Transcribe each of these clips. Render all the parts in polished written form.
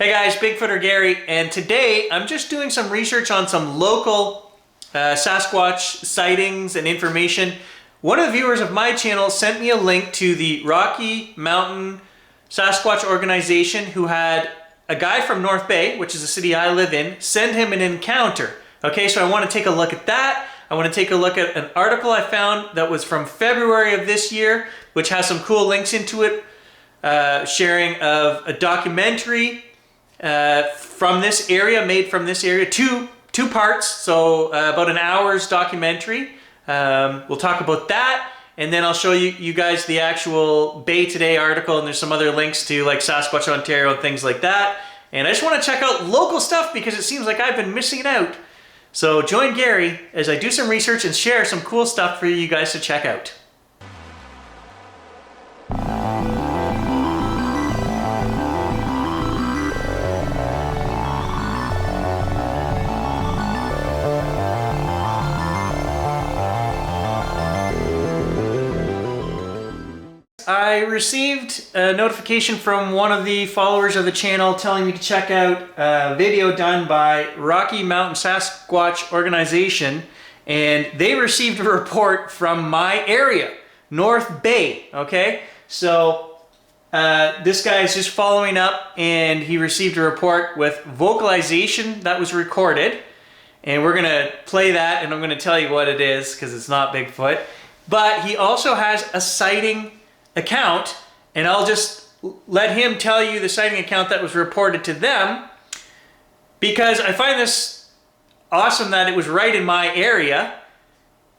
Hey guys, Bigfooter Gary, and today I'm just doing some research on some local Sasquatch sightings and information. One of the viewers of my channel sent me a link to the Rocky Mountain Sasquatch organization who had a guy from North Bay, which is the city I live in, send him an encounter. Okay, so I want to take a look at that. I want to take a look at an article I found that was from February of this year, which has some cool links into it, sharing of a documentary from this area, made from this area, two parts, so about an hour's documentary. We'll talk about that, and then I'll show you guys the actual Bay Today article, and there's some other links to like Sasquatch, Ontario, and things like that. And I just want to check out local stuff because it seems like I've been missing out. So join Gary as I do some research and share some cool stuff for you guys to check out. I received a notification from one of the followers of the channel telling me to check out a video done by Rocky Mountain Sasquatch organization, and they received a report from my area, North Bay, okay? So this guy is just following up, and he received a report with vocalization that was recorded, and we're gonna play that, and I'm gonna tell you what it is because it's not Bigfoot. But he also has a sighting account, and I'll just let him tell you the sighting account that was reported to them, because I find this awesome that it was right in my area,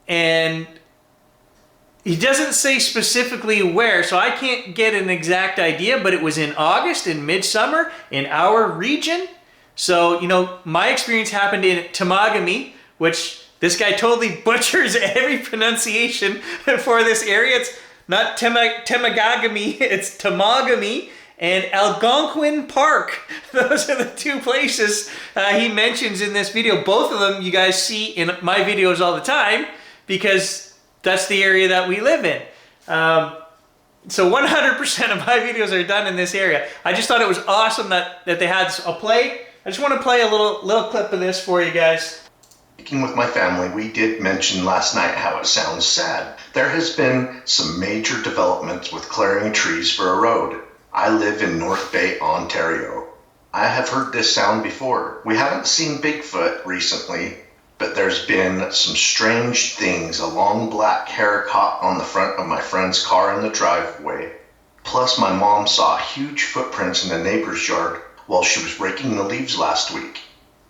and he doesn't say specifically where, so I can't get an exact idea, but it was in August, in midsummer, in our region. So, you know, my experience happened in Temagami, which this guy totally butchers every pronunciation for this area. It's not Temagami, it's Temagami and Algonquin Park. Those are the two places he mentions in this video. Both of them you guys see in my videos all the time because that's the area that we live in. So 100% of my videos are done in this area. I just thought it was awesome that they had a play. I just want to play a little clip of this for you guys. Speaking with my family, we did mention last night how it sounds sad. There has been some major developments with clearing trees for a road. I live in North Bay, Ontario. I have heard this sound before. We haven't seen Bigfoot recently, but there's been some strange things. A long black hair caught on the front of my friend's car in the driveway. Plus my mom saw huge footprints in the neighbor's yard while she was raking the leaves last week.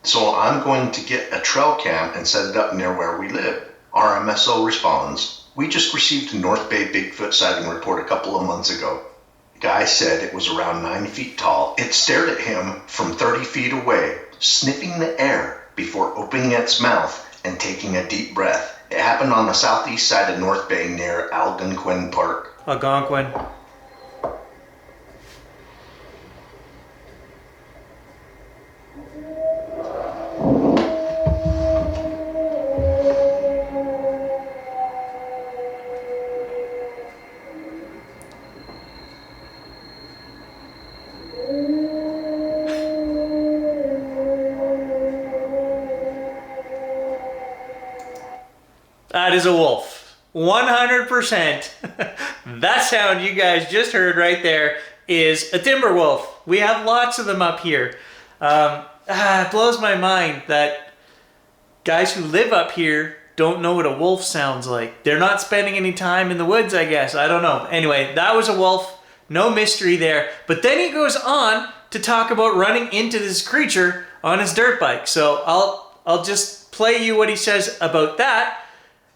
So I'm going to get a trail cam and set it up near where we live. RMSO responds. We just received a North Bay Bigfoot sighting report a couple of months ago. The guy said it was around 9 feet tall. It stared at him from 30 feet away, sniffing the air before opening its mouth and taking a deep breath. It happened on the southeast side of North Bay near Algonquin Park. Algonquin. That is a wolf. 100%. That sound you guys just heard right there is a timber wolf. We have lots of them up here. It blows my mind that guys who live up here don't know what a wolf sounds like. They're not spending any time in the woods, I guess. I don't know. Anyway, that was a wolf. No mystery there. But then he goes on to talk about running into this creature on his dirt bike. So I'll just play you what he says about that.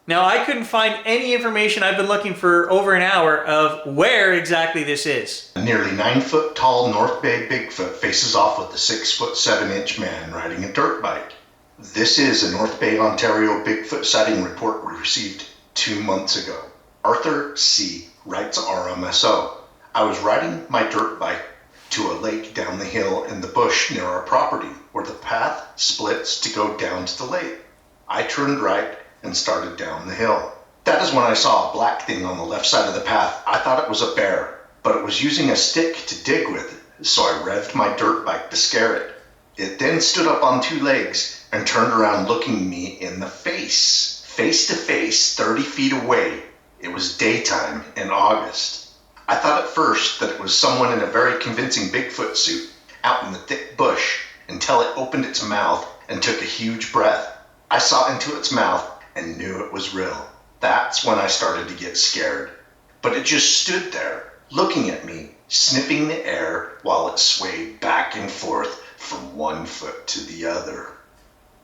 Now, I couldn't find any information. I've been looking for over an hour of where exactly this is. A nearly 9 foot tall North Bay Bigfoot faces off with a 6 foot 7 inch man riding a dirt bike. This is a North Bay, Ontario Bigfoot sighting report we received 2 months ago. Arthur C. writes RMSO. I was riding my dirt bike to a lake down the hill in the bush near our property where the path splits to go down to the lake. I turned right and started down the hill. That is when I saw a black thing on the left side of the path. I thought it was a bear, but it was using a stick to dig with. so I revved my dirt bike to scare it. It then stood up on two legs and turned around looking me in the face to face, 30 feet away. It was daytime in August. I thought at first that it was someone in a very convincing Bigfoot suit out in the thick bush until it opened its mouth and took a huge breath. I saw into its mouth and knew it was real. That's when I started to get scared. But it just stood there, looking at me, sniffing the air while it swayed back and forth from one foot to the other.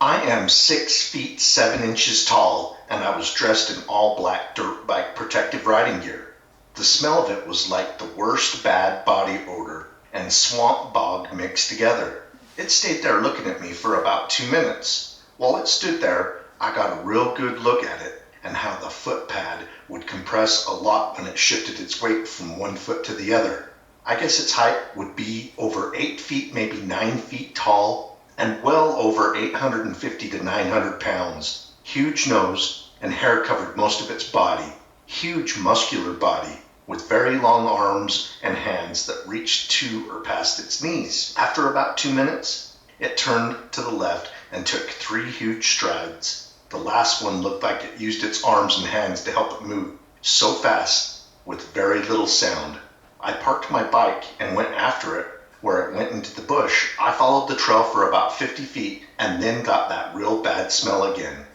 I am 6 feet 7 inches tall, and I was dressed in all black dirt bike protective riding gear. The smell of it was like the worst bad body odor and swamp bog mixed together. It stayed there looking at me for about 2 minutes. While it stood there, I got a real good look at it and how the foot pad would compress a lot when it shifted its weight from one foot to the other. I guess its height would be over 8 feet, maybe 9 feet tall, and well over 850 to 900 pounds. Huge nose and hair covered most of its body. Huge muscular body with very long arms and hands that reached to or past its knees. After about 2 minutes, it turned to the left and took 3 huge strides. The last one looked like it used its arms and hands to help it move so fast with very little sound. I parked my bike and went after it. Where it went into the bush, I followed the trail for about 50 feet and then got that real bad smell again,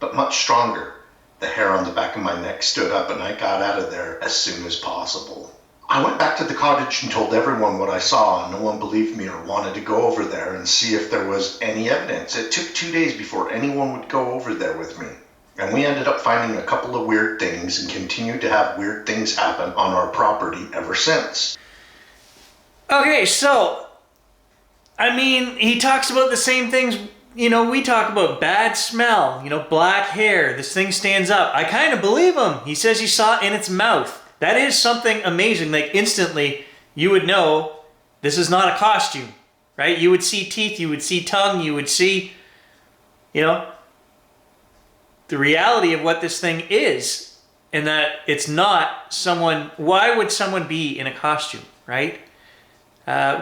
but much stronger. The hair on the back of my neck stood up and I got out of there as soon as possible. I went back to the cottage and told everyone what I saw, and no one believed me or wanted to go over there and see if there was any evidence. It took 2 days before anyone would go over there with me, and we ended up finding a couple of weird things and continued to have weird things happen on our property ever since. Okay, so, I mean, he talks about the same things, we talk about bad smell, black hair, this thing stands up. I kind of believe him. He says he saw it in its mouth. That is something amazing. Like, instantly, you would know this is not a costume, right? You would see teeth, you would see tongue, you would see, the reality of what this thing is, and that it's not someone. Why would someone be in a costume, right?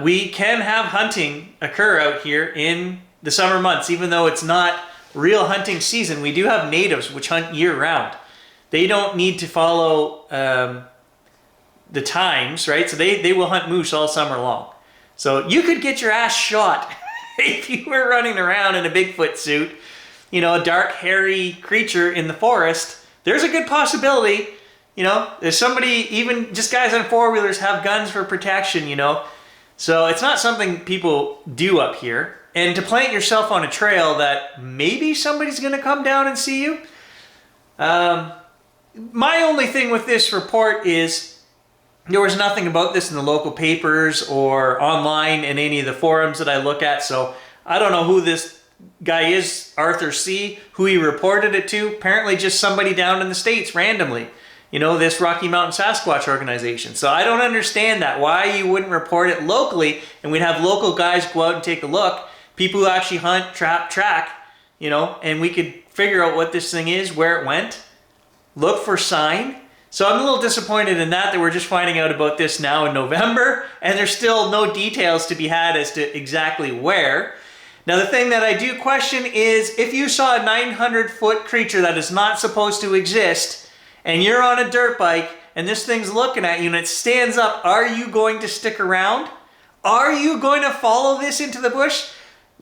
We can have hunting occur out here in the summer months, even though it's not real hunting season. We do have natives which hunt year round. They don't need to follow the times, right? So they will hunt moose all summer long. So you could get your ass shot if you were running around in a Bigfoot suit, a dark, hairy creature in the forest. There's a good possibility, there's somebody, even just guys on four-wheelers have guns for protection, So it's not something people do up here. And to plant yourself on a trail that maybe somebody's going to come down and see you. My only thing with this report is there was nothing about this in the local papers or online in any of the forums that I look at. So I don't know who this guy is, Arthur C., who he reported it to. Apparently just somebody down in the States randomly. This Rocky Mountain Sasquatch organization. So I don't understand that. Why you wouldn't report it locally and we'd have local guys go out and take a look. People who actually hunt, trap, track, and we could figure out what this thing is, where it went, look for sign. So I'm a little disappointed in that we're just finding out about this now in November and there's still no details to be had as to exactly where. Now the thing that I do question is if you saw a 900-foot creature that is not supposed to exist and you're on a dirt bike and this thing's looking at you and it stands up, are you going to stick around? Are you going to follow this into the bush?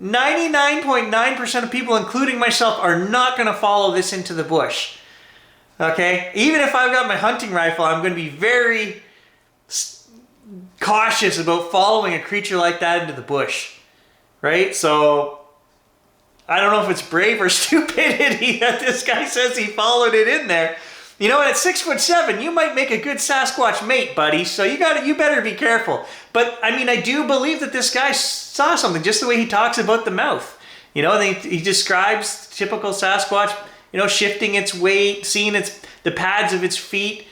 99.9% of people, including myself, are not going to follow this into the bush. Okay? Even if I've got my hunting rifle, I'm going to be very cautious about following a creature like that into the bush. Right? So, I don't know if it's brave or stupidity that this guy says he followed it in there. And at 6'7", you might make a good Sasquatch mate, buddy. So you better be careful. But I mean, I do believe that this guy saw something, just the way he talks about the mouth. He describes typical Sasquatch, shifting its weight, seeing the pads of its feet.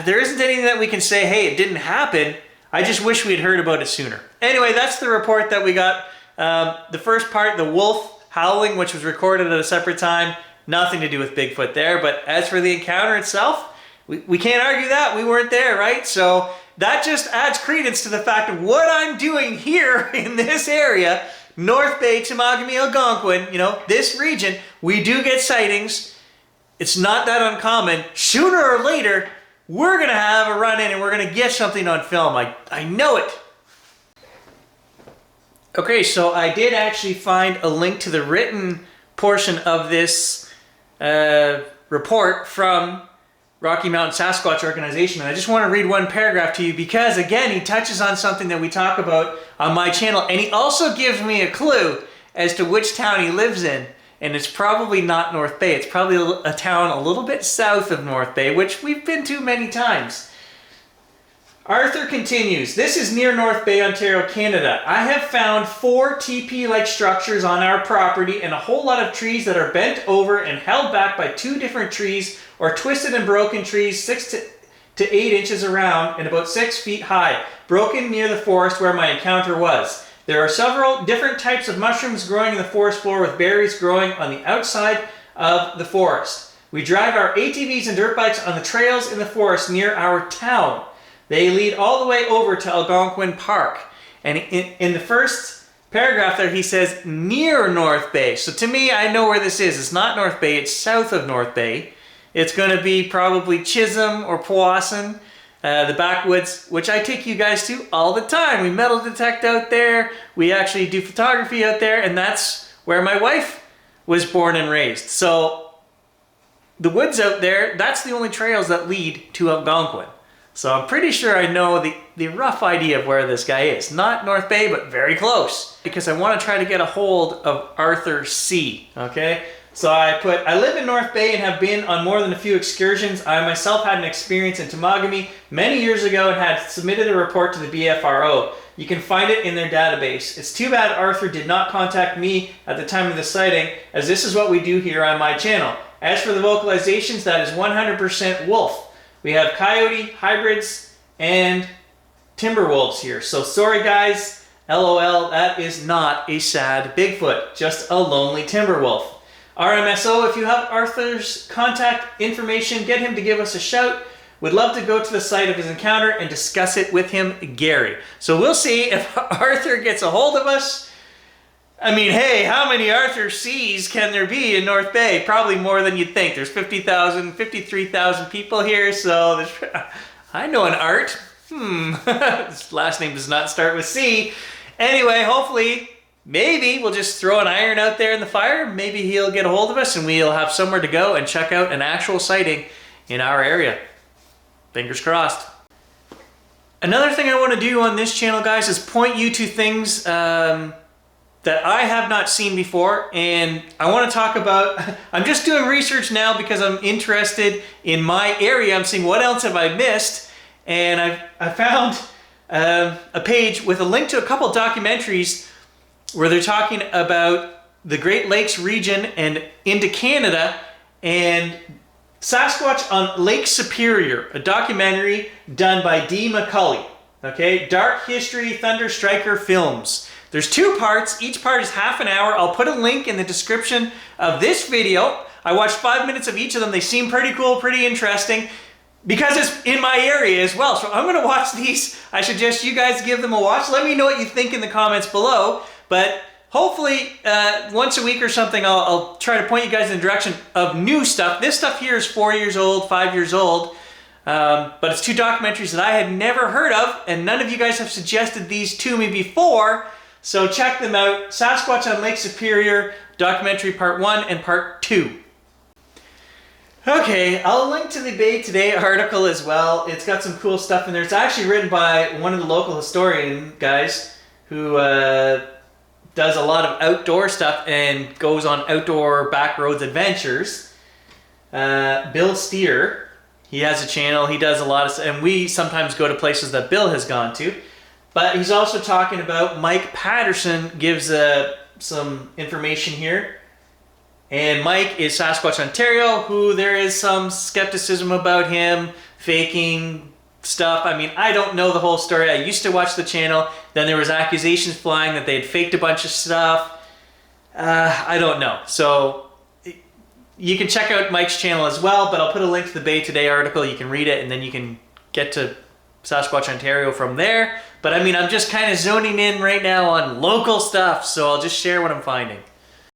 There isn't anything that we can say, hey, it didn't happen. I just wish we had heard about it sooner. Anyway, that's the report that we got. The first part, the wolf howling, which was recorded at a separate time. Nothing to do with Bigfoot there, but as for the encounter itself, we can't argue that. We weren't there, right? So that just adds credence to the fact of what I'm doing here in this area, North Bay, Temagami, Algonquin, you know, this region. We do get sightings. It's not that uncommon. Sooner or later, we're going to have a run-in and we're going to get something on film. I know it. Okay, so I did actually find a link to the written portion of this report from Rocky Mountain Sasquatch Organization. And I just want to read one paragraph to you because, again, he touches on something that we talk about on my channel. And he also gives me a clue as to which town he lives in. And it's probably not North Bay. It's probably a town a little bit south of North Bay, which we've been to many times. Arthur continues, this is near North Bay, Ontario, Canada. I have found 4 teepee-like structures on our property and a whole lot of trees that are bent over and held back by 2 different trees or twisted and broken trees 6 to 8 inches around and about 6 feet high, broken near the forest where my encounter was. There are several different types of mushrooms growing in the forest floor with berries growing on the outside of the forest. We drive our ATVs and dirt bikes on the trails in the forest near our town. They lead all the way over to Algonquin Park. And in the first paragraph there, he says near North Bay. So to me, I know where this is. It's not North Bay, it's south of North Bay. It's going to be probably Chisholm or Powassan. The backwoods, which I take you guys to all the time. We metal detect out there. We actually do photography out there. And that's where my wife was born and raised. So the woods out there, that's the only trails that lead to Algonquin. So I'm pretty sure I know the rough idea of where this guy is. Not North Bay, but very close. Because I want to try to get a hold of Arthur C. Okay? So I live in North Bay and have been on more than a few excursions. I myself had an experience in Temagami many years ago and had submitted a report to the BFRO. You can find it in their database. It's too bad Arthur did not contact me at the time of the sighting, as this is what we do here on my channel. As for the vocalizations, that is 100% wolf. We have coyote, hybrids, and timber wolves here. So sorry guys, LOL, that is not a sad Bigfoot, just a lonely timber wolf. RMSO, if you have Arthur's contact information, get him to give us a shout. Would love to go to the site of his encounter and discuss it with him, Gary. So we'll see if Arthur gets a hold of us. I mean, hey, how many Arthur C's can there be in North Bay? Probably more than you'd think. There's 50,000, 53,000 people here, so I know an Art. His last name does not start with C. Anyway, hopefully, maybe we'll just throw an iron out there in the fire. Maybe he'll get a hold of us and we'll have somewhere to go and check out an actual sighting in our area. Fingers crossed. Another thing I want to do on this channel, guys, is point you to things that I have not seen before. And I want to talk about, I'm just doing research now because I'm interested in my area. I'm seeing what else have I missed. And I found a page with a link to a couple documentaries where they're talking about the Great Lakes region and into Canada and Sasquatch on Lake Superior, a documentary done by D. McCully. Okay, Dark History Thunder Striker Films. There's 2 parts, each part is half an hour. I'll put a link in the description of this video. I watched 5 minutes of each of them. They seem pretty cool, pretty interesting, because it's in my area as well. So I'm gonna watch these. I suggest you guys give them a watch. Let me know what you think in the comments below. But hopefully, once a week or something, I'll try to point you guys in the direction of new stuff. This stuff here is 4 years old, 5 years old. But it's 2 documentaries that I had never heard of, and none of you guys have suggested these to me before. So check them out. Sasquatch on Lake Superior, documentary part 1 and part 2. Okay, I'll link to the Bay Today article as well. It's got some cool stuff in there. It's actually written by one of the local historian guys who does a lot of outdoor stuff and goes on outdoor backroads adventures. Bill Steer, he has a channel, he does a lot of stuff, and we sometimes go to places that Bill has gone to. But he's also talking about Mike Patterson gives some information here. And Mike is Sasquatch Ontario, who there is some skepticism about him faking stuff. I mean, I don't know the whole story. I used to watch the channel. Then there was accusations flying that they had faked a bunch of stuff. I don't know. So you can check out Mike's channel as well, but I'll put a link to the Bay Today article. You can read it, and then you can get to Sasquatch Ontario from there. But I mean, I'm just kind of zoning in right now on local stuff, so I'll just share what I'm finding.